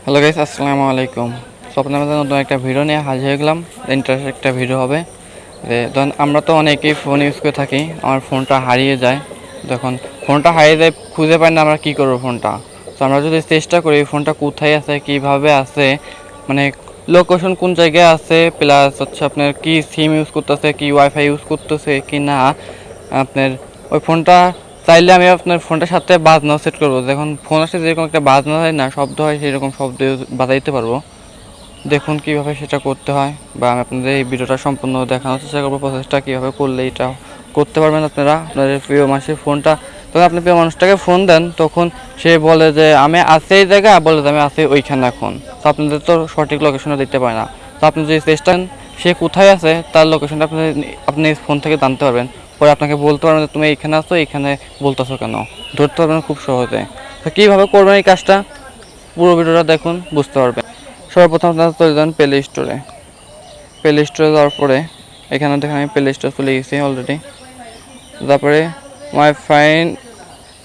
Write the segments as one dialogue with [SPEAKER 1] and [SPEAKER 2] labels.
[SPEAKER 1] Hello guys, আসসালামু আলাইকুম। So আপনাদের মধ্যে নতুন একটা ভিডিও নিয়ে হাজির হয়ে গেলাম। ইন্টারেস্ট একটা ভিডিও হবে যে ধরুন আমরা তো অনেকেই ফোন ইউজ করে থাকি, আমার ফোনটা হারিয়ে যায়। যখন ফোনটা হারিয়ে যায় খুঁজে পাই না, আমরা কী করবো ফোনটা। তো আমরা যদি চেষ্টা করি ফোনটা কোথায় আছে, কীভাবে আছে, মানে লোকেশন কোন জায়গায় আছে, প্লাস হচ্ছে আপনার কি সিম ইউজ করতেছে, কি ওয়াইফাই ইউজ করতেছে কি না, আপনার ওই ফোনটা চাইলে আমি আপনার ফোনটার সাথে বাজনাও সেট করবো। যখন ফোন আসে যেরকম একটা বাজনা হয় না, শব্দ হয়, সেরকম শব্দ বাজাইতে পারবো। দেখুন কীভাবে সেটা করতে হয়, বা আমি আপনাদের এই ভিডিওটা সম্পূর্ণ দেখানোর চেষ্টা করবো প্রসেসটা কীভাবে করলে এটা করতে পারবেন আপনারা। আপনাদের প্রিয় মানুষের ফোনটা যখন আপনি প্রিয় মানুষটাকে ফোন দেন, তখন সে বলে যে আমি আছি এই জায়গায়, বলে যে আমি আছি ওইখানে এখন। তো আপনাদের তো সঠিক লোকেশনটা দিতে পারে না। তো আপনি যদি চেষ্টা করেন সে কোথায় আছে তার লোকেশনটা আপনি ফোন থেকে জানতে পারবেন। পরে আপনাকে বলতে পারবেন যে তুমি এইখানে আসো, এইখানে বলতেছো কেন, ধরতে পারবেন খুব সহজে। তো কীভাবে করবেন এই কাজটা পুরো ভিডিওটা দেখুন, বুঝতে পারবেন। সর্বপ্রথম আপনারা চলে যান প্লে স্টোরে। প্লে স্টোরে যাওয়ার পরে এখানে দেখেন আমি প্লে স্টোরে চলে গেছি অলরেডি। তারপরে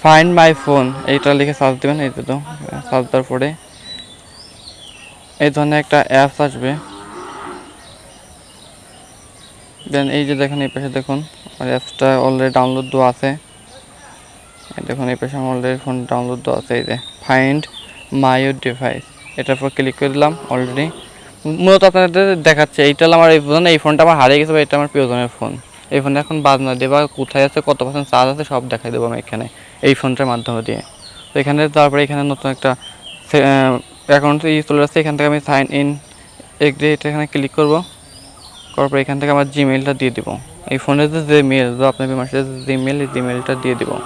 [SPEAKER 1] ফাইন্ড মাই ফোন এইটা লিখে সার্চ দেবেন। এই তো সার্চ দেওয়ার পরে এই ধরনের একটা অ্যাপস আসবে। দেন এই যে দেখেন এই পাশে দেখুন আর অ্যাপসটা অলরেডি ডাউনলোড দেওয়া আছে। দেখুন এই পাশে আমার অলরেডি ফোন ডাউনলোড দেওয়া আছে। এই যে ফাইন্ড মাই ডিভাইস, এটার উপর ক্লিক করে দিলাম। অলরেডি মূলত আপনাদের দেখাচ্ছে এইটা আমার এই ফোন, এই ফোনটা আমার হারিয়ে গেছে বা এটা আমার প্রিয়জনের ফোন। এই ফোনে এখন বাজনা দেবা কোথায় আছে, কত % চার্জ আছে সব দেখাই দেবো আমি এখানে এই ফোনটার মাধ্যমে দিয়ে। তো এখানে তারপরে এখানে নতুন একটা অ্যাকাউন্ট চলে আসছে। এখান থেকে আমি সাইন ইন এগ্রি এখানে ক্লিক করবো। করার পর এখান থেকে আমার জিমেইলটা দিয়ে দেবো। এই ফোনের যে মেল বা আপনার মাসের জিমেল, এই জিমেলটা দিয়ে দেবো।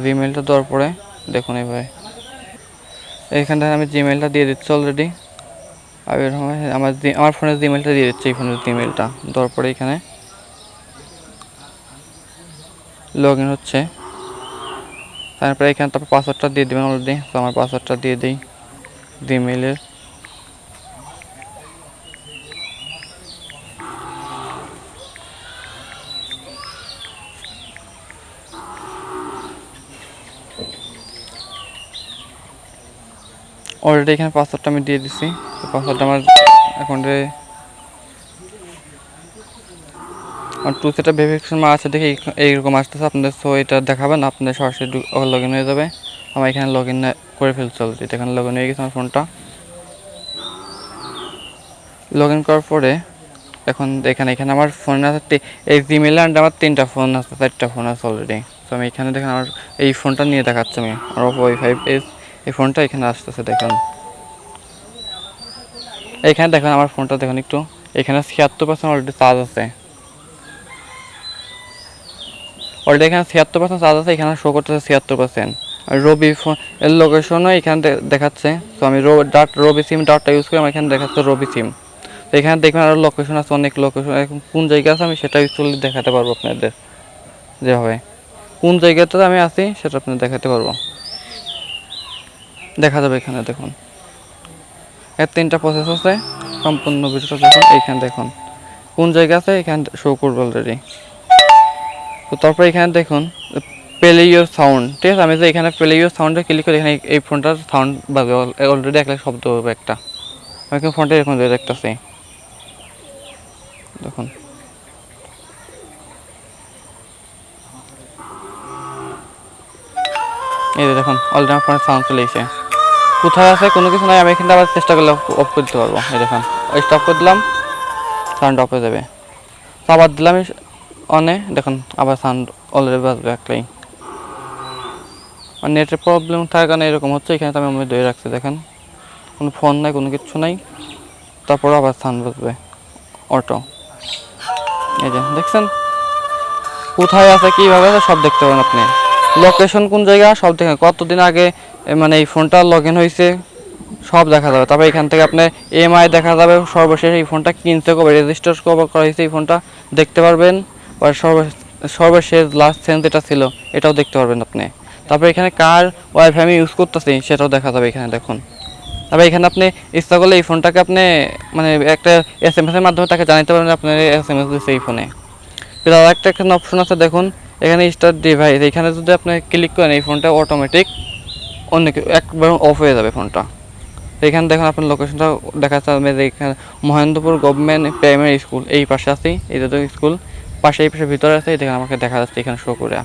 [SPEAKER 1] জিমেলটা দেওয়ার পরে দেখুন এইভাবে এইখান থেকে আমি জিমেলটা দিয়ে দিচ্ছি অলরেডি। আর আমার ফোনের জিমেলটা দিয়ে দিচ্ছি। এই ফোনের জিমেলটা দেওয়ার পরে এখানে লগ ইন হচ্ছে। তারপরে এখানে তারপর পাসওয়ার্ডটা দিয়ে দেবেন অলরেডি। তো আমার পাসওয়ার্ডটা দিয়ে দিই জিমেলের। অলরেডি এখানে পাসওয়ার্ডটা আমি দিয়ে দিচ্ছি। পাসওয়ার্ডটা আমার অ্যাকাউন্টে আর টু সেটা ভেরিফিকেশন আছে দেখে এইরকম আসতেছে আপনাদের। সো এটা দেখাবেন আপনাদের সরাসরি লগ ইন হয়ে যাবে। আমার এখানে লগ ইন করে ফেলতে চলছে। এখানে লগ ইন হয়ে গেছে আমার ফোনটা। লগ ইন করার পরে এখন এখানে আমার ফোন আছে এই জিমেলে আন্ডার আমার 3টা ফোন আছে, 4টা ফোন আছে অলরেডি। তো আমি এখানে দেখেন আমার এই ফোনটা নিয়ে দেখাচ্ছি আমি আর Oppo A5s। এই ফোনটা এখানে আসতেছে দেখুন। এখানে দেখেন আমার ফোনটা দেখুন একটু, এখানে 76% অলরেডি চার্জ আছে। অলরেডি এখানে 76% চার্জ আছে। এখানে শো করতেছে 76%। আর রবি ফোন এর লোকেশনও এখানে দেখাচ্ছে। তো আমি রবি সিম ডাটা ইউজ করি, আমার এখানে দেখাচ্ছে রবি সিম। তো এখানে দেখবেন আরও লোকেশন আছে, অনেক লোকেশন। এখন কোন জায়গায় আছে আমি সেটা অ্যাকচুয়ালি দেখাতে পারবো আপনাদের। যেভাবে কোন জায়গাতে আমি আছি সেটা আপনাদের দেখাতে পারবো, দেখা যাবে এখানে দেখুন। এর 3টা প্রসেস আছে। সম্পূর্ণ ভিডিওটা দেখুন। এইখানে দেখুন কোন জায়গা আছে, এখানে শো করবে অলরেডি। তো তারপরে এখানে দেখুন প্লে ইউর সাউন্ড, ঠিক আছে। আমি যে এখানে প্লে ইউর সাউন্ডে ক্লিক করি, এখানে এই ফোনটার সাউন্ড বাজবে অলরেডি 1 লাখ শব্দ হবে একটা। আমি কিন্তু ফোনটা এরকম দেখতেছি দেখুন। এই যে দেখুন অলরেডি আমার ফোনের সাউন্ড চলে এসেছে। কোথায় আছে কোনো কিছু নাই, আমি এখানে আবার চেষ্টা করলে অফ করে দিতে পারবো। এই দেখুন স্টপ করে দিলাম, সাউন্ড অফ হয়ে যাবে। তো আবার দিলাম অনে, দেখুন আবার সাউন্ড অলরেডি বাজবে একলাই। আর নেটের প্রবলেম থাকার কারণে এরকম হচ্ছে। এখানে তো আমি ধরে রাখছি দেখেন, কোনো ফোন নাই, কোনো কিছু নাই, তারপর আবার সাউন্ড বাজবে অটো। এই যে দেখছেন কোথায় আছে, কীভাবে আছে সব দেখতে পাবেন আপনি। লোকেশন কোন জায়গা সব দেখেন, কতদিন আগে মানে এই ফোনটা লগ ইন হয়েছে সব দেখা যাবে। তারপর এখান থেকে আপনার EMI দেখা যাবে, সর্বশেষ এই ফোনটা কিনতে কবে রেজিস্টার করা হয়েছে এই ফোনটা দেখতে পারবেন। আর সর্বশেষ লাস্ট সেন্স যেটা ছিল এটাও দেখতে পারবেন আপনি। তারপর এখানে কার ওয়াইফাই আমি ইউজ করতেছি সেটাও দেখা যাবে এখানে দেখুন। তারপর এখানে আপনি ইচ্ছা করলে এই ফোনটাকে আপনি মানে একটা SMS এর মাধ্যমে তাকে জানাতে পারবেন আপনার SMS দিচ্ছে এই ফোনে। আর একটা এখানে অপশন আছে দেখুন, এখানে স্টার্ট ডিভাইস। এখানে যদি আপনি ক্লিক করেন এই ফোনটা অটোমেটিক একবার অফ হয়ে যাবে ফোনটা। তো এখানে দেখুন আপনার লোকেশনটা দেখা যাচ্ছে যে এখানে মহেন্দ্রপুর গভর্নমেন্ট প্রাইমারি স্কুল এই পাশে আছে, এই দুটো স্কুল পাশে এই পাশে ভিতরে আছে, দেখেন আমাকে দেখা যাচ্ছে এখানে শো করে।